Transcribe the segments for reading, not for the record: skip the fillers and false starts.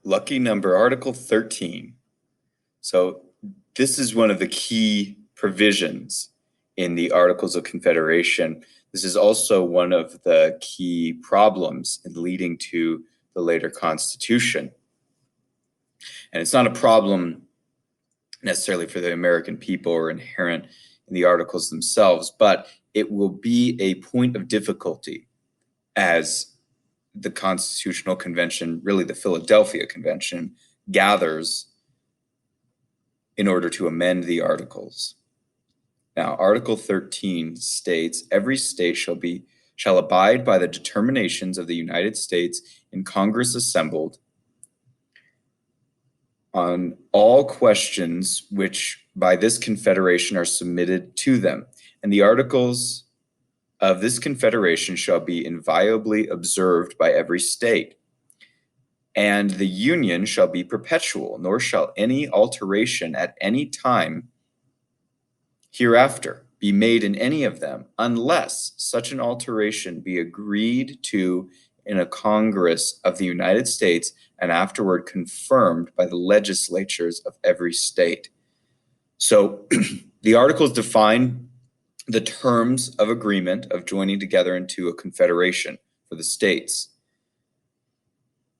Lucky number, Article 13. So this is one of the key provisions in the Articles of Confederation. This is also one of the key problems in leading to the later Constitution. And it's not a problem necessarily for the American people or inherent in the Articles themselves, but it will be a point of difficulty as the Constitutional Convention, really the Philadelphia Convention, gathers in order to amend the Articles. Now, Article 13 states, every state shall abide by the determinations of the United States in Congress assembled on all questions which by this Confederation are submitted to them. And the Articles of this Confederation shall be inviolably observed by every state. And the Union shall be perpetual, nor shall any alteration at any time hereafter be made in any of them, unless such an alteration be agreed to in a Congress of the United States and afterward confirmed by the legislatures of every state. So the Articles define the terms of agreement of joining together into a confederation for the states.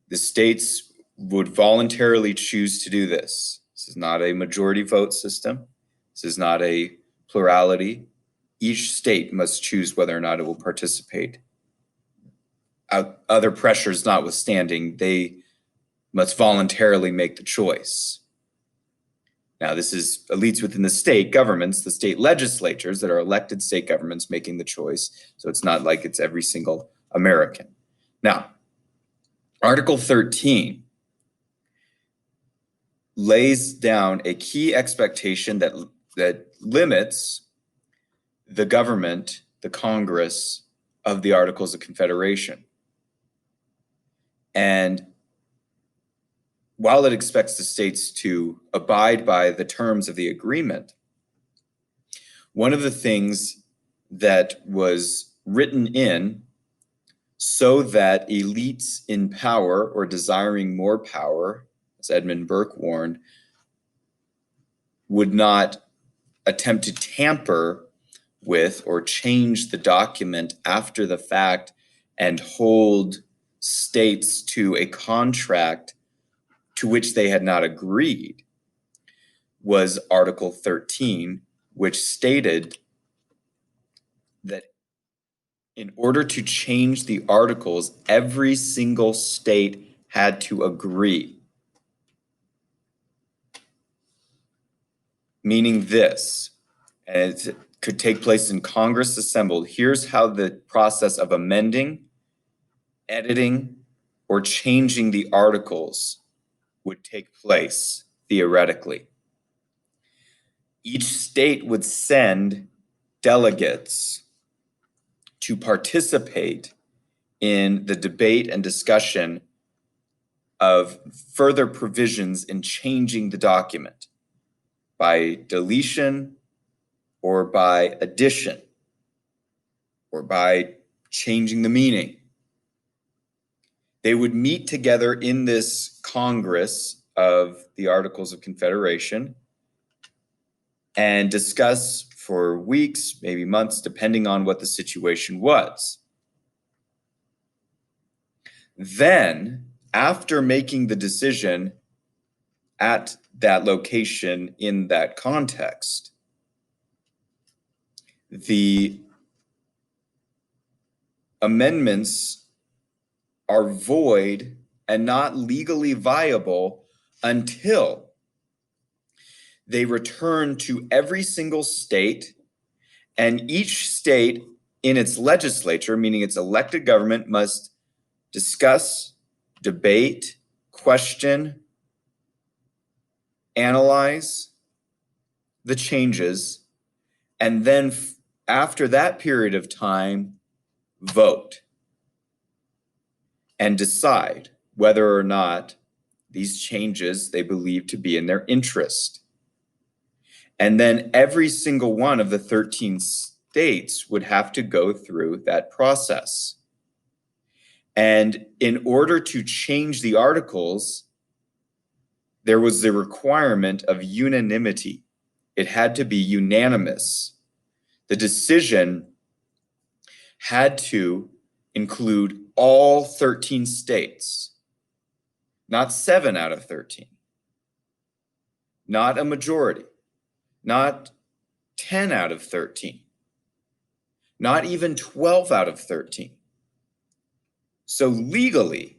The states would voluntarily choose to do this. This is not a majority vote system. This is not a plurality. Each state must choose whether or not it will participate. Other pressures notwithstanding, they must voluntarily make the choice. Now, this is elites within the state governments, the state legislatures that are elected state governments making the choice. So it's not like it's every single American. Now, Article 13 lays down a key expectation that limits the government, the Congress, of the Articles of Confederation. And while it expects the states to abide by the terms of the agreement, one of the things that was written in so that elites in power or desiring more power, as Edmund Burke warned, would not attempt to tamper with or change the document after the fact and hold states to a contract to which they had not agreed, was Article 13, which stated that in order to change the articles, every single state had to agree. Meaning this, and it could take place in Congress assembled. Here's how the process of amending, editing, or changing the articles would take place theoretically. Each state would send delegates to participate in the debate and discussion of further provisions in changing the document by deletion or by addition or by changing the meaning. They would meet together in this Congress of the Articles of Confederation and discuss for weeks, maybe months, depending on what the situation was. Then, after making the decision at that location in that context, the amendments are void and not legally viable until they return to every single state, and each state in its legislature, meaning its elected government, must discuss, debate, question, analyze the changes, and then after that period of time, vote and decide whether or not these changes they believe to be in their interest. And then every single one of the 13 states would have to go through that process. And in order to change the articles, there was the requirement of unanimity. It had to be unanimous. The decision had to include all 13 states, not 7 out of 13, not a majority, not 10 out of 13, not even 12 out of 13. So legally,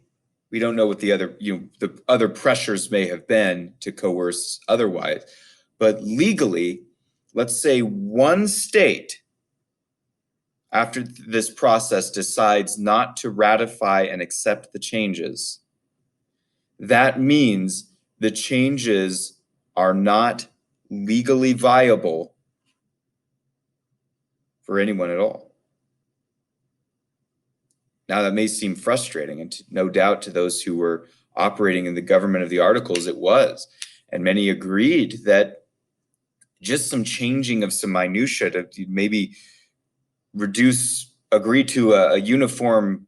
we don't know what the other pressures may have been to coerce otherwise, but legally, let's say one state after this process decides not to ratify and accept the changes, that means the changes are not legally viable for anyone at all. Now, that may seem frustrating, and no doubt to those who were operating in the government of the Articles, it was. And many agreed that just some changing of some minutia to maybe agree to a uniform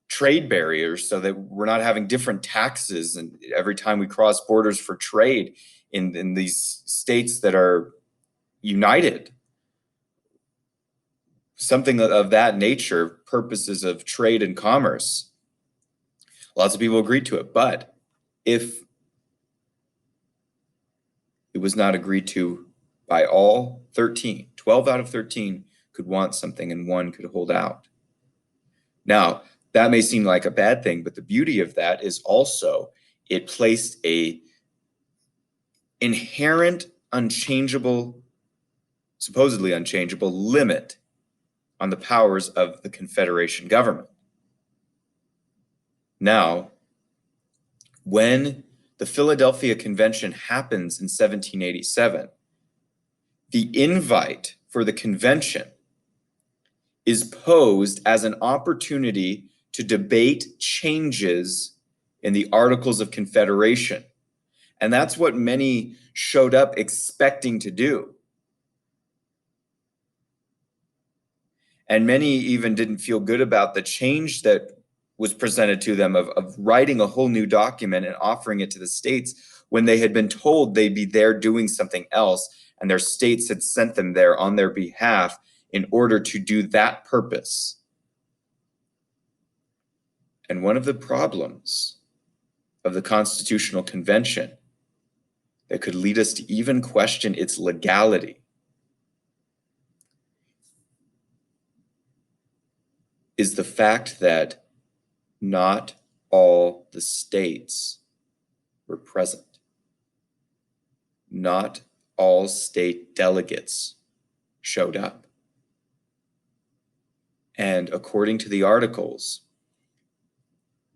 trade barriers so that we're not having different taxes and every time we cross borders for trade in these states that are united. Something of that nature, purposes of trade and commerce. Lots of people agreed to it, but if it was not agreed to by all 13, 12 out of 13 could want something and one could hold out. Now, that may seem like a bad thing, but the beauty of that is also it placed a inherent, unchangeable, supposedly unchangeable limit on the powers of the Confederation government. Now, when the Philadelphia Convention happens in 1787, the invite for the convention is posed as an opportunity to debate changes in the Articles of Confederation. And that's what many showed up expecting to do. And many even didn't feel good about the change that was presented to them of writing a whole new document and offering it to the states when they had been told they'd be there doing something else, and their states had sent them there on their behalf in order to do that purpose. And one of the problems of the Constitutional Convention that could lead us to even question its legality is the fact that not all the states were present. Not all state delegates showed up. And according to the Articles,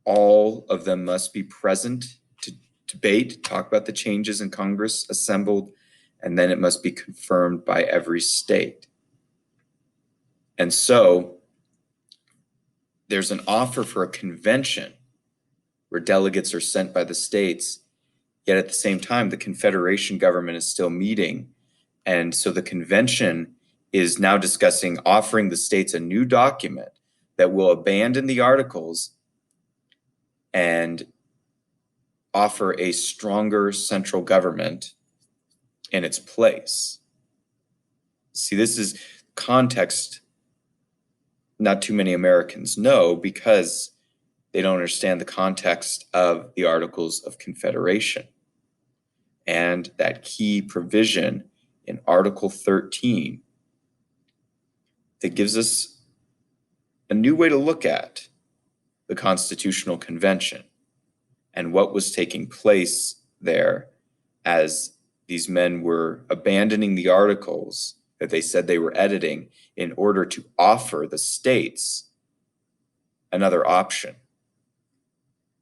all of them must be present to debate, talk about the changes in Congress assembled, and then it must be confirmed by every state. And so there's an offer for a convention where delegates are sent by the states, yet at the same time, the Confederation government is still meeting. And so the convention is now discussing offering the states a new document that will abandon the Articles and offer a stronger central government in its place. See, this is context not too many Americans know because they don't understand the context of the Articles of Confederation and that key provision in Article 13 that gives us a new way to look at the Constitutional Convention and what was taking place there as these men were abandoning the articles that they said they were editing in order to offer the states another option.